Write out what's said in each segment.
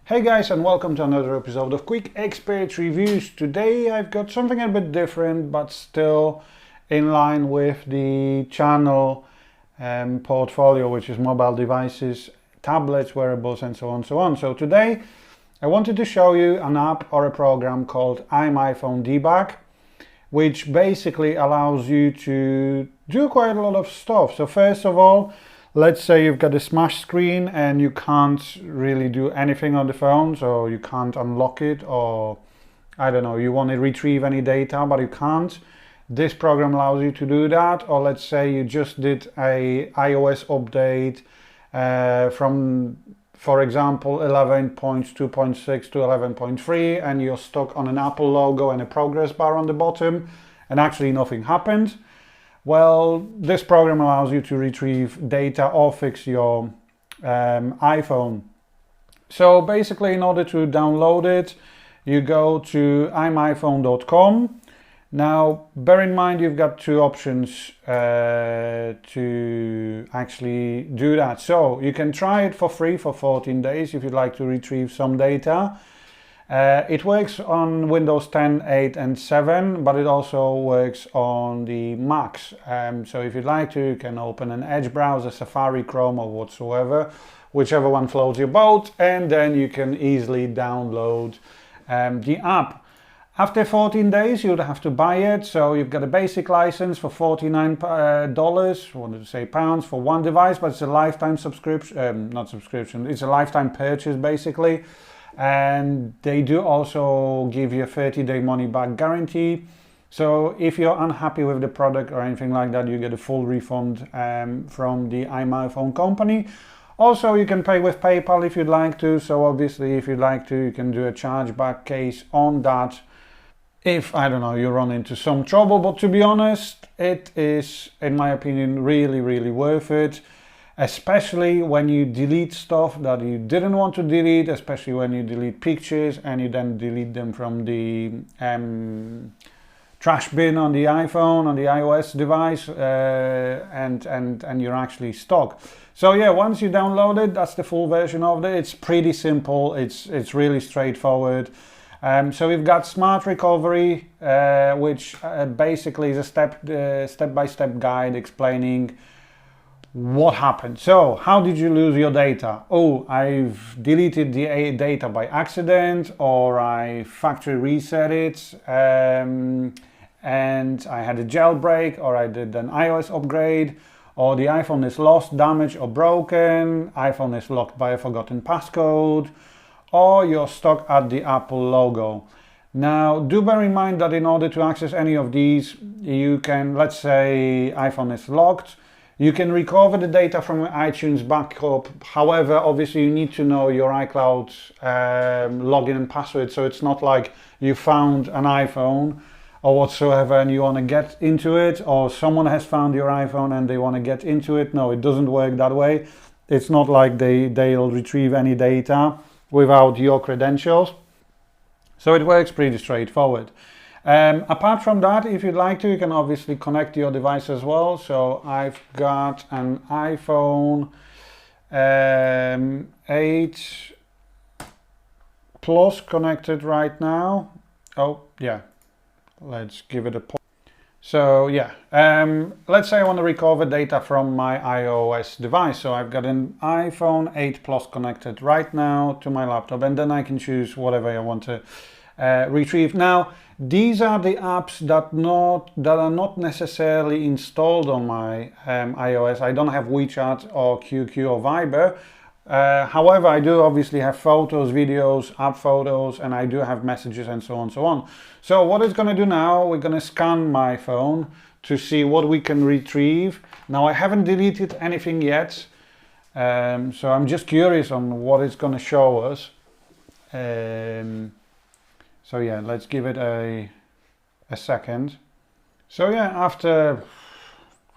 Hey guys, and welcome to another episode of Quick Expert Reviews. Today I've got something a bit different but still in line with the channel portfolio, which is mobile devices, tablets, wearables and so on and so on. So today I wanted to show you an app or a program called iMyfone debug, which basically allows you to do quite a lot of stuff. So first of all, let's say you've got a smash screen and you can't really do anything on the phone, so you can't unlock it, or I don't know, you want to retrieve any data but you can't. This program allows you to do that. Or let's say you just did a iOS update from, for example, 11.2.6 to 11.3, and you're stuck on an Apple logo and a progress bar on the bottom and actually nothing happened. Well, this program allows you to retrieve data or fix your iPhone. So basically, in order to download it, you go to iMyfone.com. Now, bear in mind you've got two options to actually do that. So you can try it for free for 14 days if you'd like to retrieve some data. It works on Windows 10, 8 and 7, but it also works on the Macs. So if you'd like to, you can open an Edge browser, Safari, Chrome or whatsoever, whichever one floats your boat, and then you can easily download the app. After 14 days, you'd have to buy it. So you've got a basic license for $49, I wanted to say pounds, for one device, but it's a lifetime subscription, not subscription, it's a lifetime purchase basically. And they do also give you a 30-day money-back guarantee. So if you're unhappy with the product or anything like that, you get a full refund from the iMyfone company. Also, you can pay with PayPal if you'd like to. So obviously, if you'd like to, you can do a chargeback case on that if, I don't know, you run into some trouble. But to be honest, it is, in my opinion, really, really worth it. Especially when you delete stuff that you didn't want to delete, especially when you delete pictures and you then delete them from the trash bin on the iPhone, on the iOS device, and you're actually stuck. So yeah, once you download it, that's the full version of it. It's pretty simple. It's really straightforward. So we've got Smart Recovery, which basically is a step-by-step guide explaining what happened. So how did you lose your data? Oh, I've deleted the data by accident, or I factory reset it, and I had a jailbreak, or I did an iOS upgrade, or the iPhone is lost, damaged or broken, iPhone is locked by a forgotten passcode, or you're stuck at the Apple logo. Now, do bear in mind that in order to access any of these, you can, let's say iPhone is locked, you can recover the data from your iTunes backup. However, obviously you need to know your iCloud login and password. So it's not like you found an iPhone or whatsoever and you want to get into it, or someone has found your iPhone and they want to get into it. No, it doesn't work that way. It's not like they'll retrieve any data without your credentials. So it works pretty straightforward. Apart from that, if you'd like to, you can obviously connect your device as well. So I've got an iPhone 8 Plus connected right now. Oh yeah, let's give it a pause. So yeah, let's say I want to recover data from my iOS device. So I've got an iPhone 8 Plus connected right now to my laptop, and then I can choose whatever I want to retrieve. Now, these are the apps that are not necessarily installed on my iOS. I don't have WeChat or QQ or Viber. However, I do obviously have photos, videos, app photos, and I do have messages and so on and so on. So what it's going to do now, we're going to scan my phone to see what we can retrieve. Now, I haven't deleted anything yet, so I'm just curious on what it's going to show us. So yeah, let's give it a second. So yeah, after,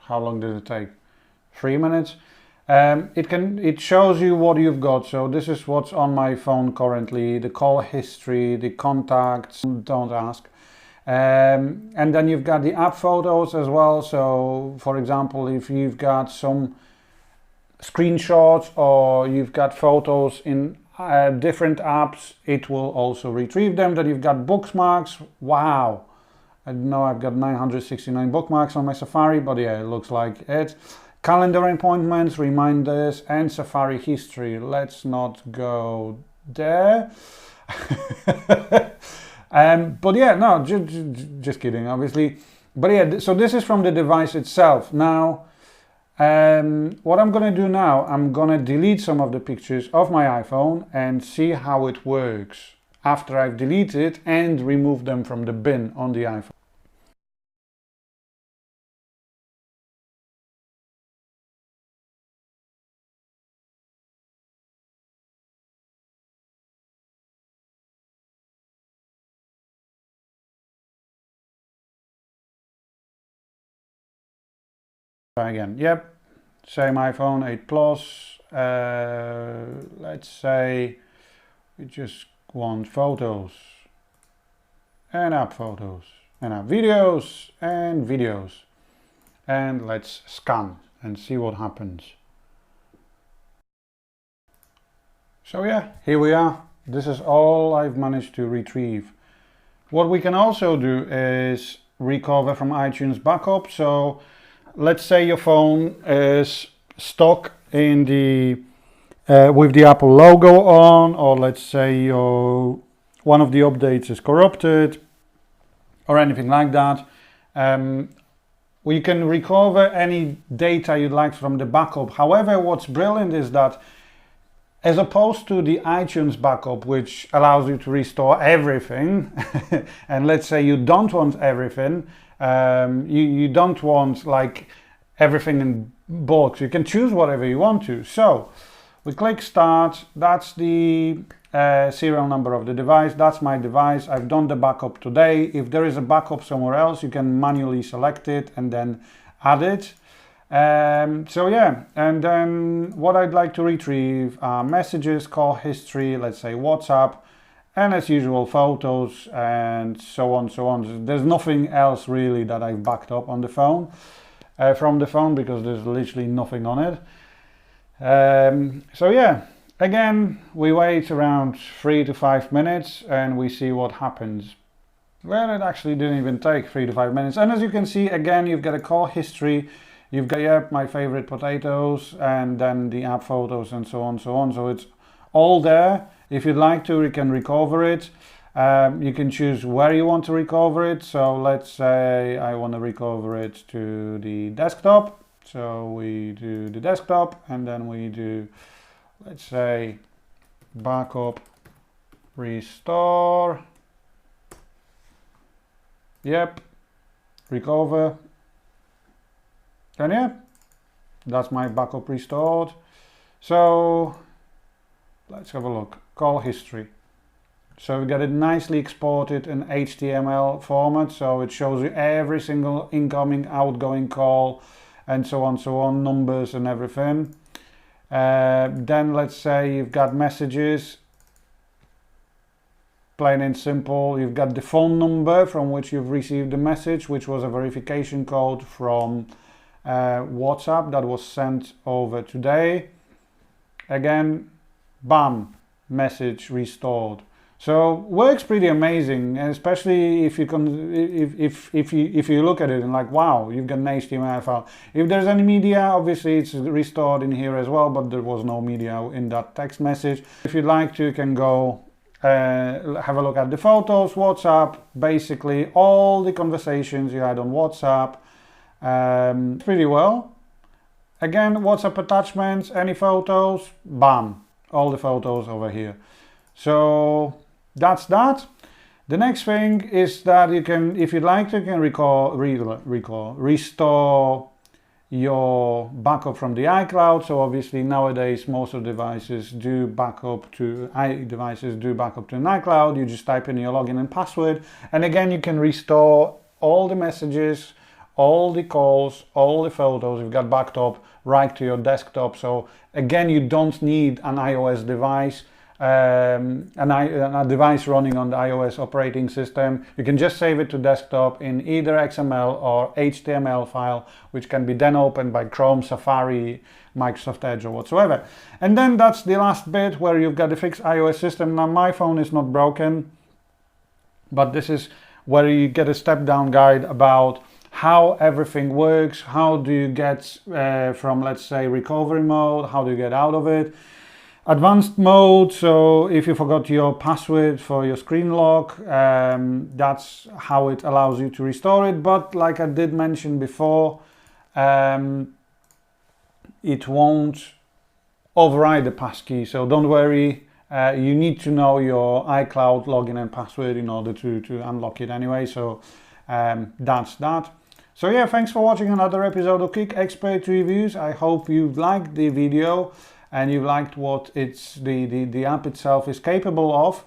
how long did it take? 3 minutes. It shows you what you've got. So this is what's on my phone currently, the call history, the contacts, don't ask. And then you've got the app photos as well. So for example, if you've got some screenshots or you've got photos in different apps, it will also retrieve them. Then you've got bookmarks. Wow, I know I've got 969 bookmarks on my Safari, but yeah, it looks like it. Calendar appointments, reminders, and Safari history. Let's not go there. But yeah, no, just kidding, obviously. But yeah, so this is from the device itself. Now, what I'm gonna do now, I'm gonna delete some of the pictures of my iPhone and see how it works after I've deleted and removed them from the bin on the iPhone. Try again. Yep, same iPhone 8 Plus. Let's say we just want photos and app photos and app videos and videos, and let's scan and see what happens. So yeah, here we are. This is all I've managed to retrieve. What we can also do is recover from iTunes backup. So let's say your phone is stuck in the with the Apple logo on, or let's say one of the updates is corrupted or anything like that. We can recover any data you'd like from the backup. However, what's brilliant is that as opposed to the iTunes backup, which allows you to restore everything, and let's say you don't want everything, you don't want like everything in bulk, you can choose whatever you want to. So we click start, that's the serial number of the device, that's my device, I've done the backup today. If there is a backup somewhere else, you can manually select it and then add it. So yeah, and then what I'd like to retrieve are messages, call history, let's say WhatsApp, and as usual photos and so on, so on. There's nothing else really that I've backed up on the phone, from the phone, because there's literally nothing on it. So yeah, again, we wait around 3 to 5 minutes and we see what happens. Well, it actually didn't even take 3 to 5 minutes. And as you can see, again, you've got a call history. You've got, yep, my favorite potatoes, and then the app photos and so on, so on. So it's all there. If you'd like to, you can recover it. You can choose where you want to recover it. So let's say I want to recover it to the desktop. So we do the desktop, and then we do, let's say, backup, restore. Yep, recover. And yeah, that's my backup restored. So let's have a look. Call history. So we got it nicely exported in HTML format. So it shows you every single incoming, outgoing call, and so on, numbers and everything. Then let's say you've got messages. Plain and simple, you've got the phone number from which you've received the message, which was a verification code from WhatsApp that was sent over today. Again, bam, message restored. So works pretty amazing, and especially if you can, if you look at it and like, wow, you've got an HTML file. If there's any media, obviously it's restored in here as well, but there was no media in that text message. If you'd like to, you can go have a look at the photos, WhatsApp, basically all the conversations you had on WhatsApp. Pretty well. Again, WhatsApp attachments, any photos, bam, all the photos over here. So that's that. The next thing is that you can, if you'd like to, you can restore your backup from the iCloud. So obviously nowadays most of the devices do backup to iDevices do backup to an iCloud. You just type in your login and password, and again you can restore all the messages, all the calls, all the photos you've got backed up right to your desktop. So again, you don't need an iOS device. a device running on the iOS operating system, you can just save it to desktop in either XML or HTML file, which can be then opened by Chrome, Safari, Microsoft Edge or whatsoever. And then that's the last bit where you've got the fixed iOS system. Now my phone is not broken, but this is where you get a step-down guide about how everything works, how do you get from, let's say, recovery mode, how do you get out of it. Advanced mode, so if you forgot your password for your screen lock, that's how it allows you to restore it. But like I did mention before, it won't override the passkey, so don't worry. You need to know your iCloud login and password in order to unlock it anyway, so that's that. So yeah, thanks for watching another episode of Quick Expert Reviews. I hope you liked the video and you liked what the app itself is capable of.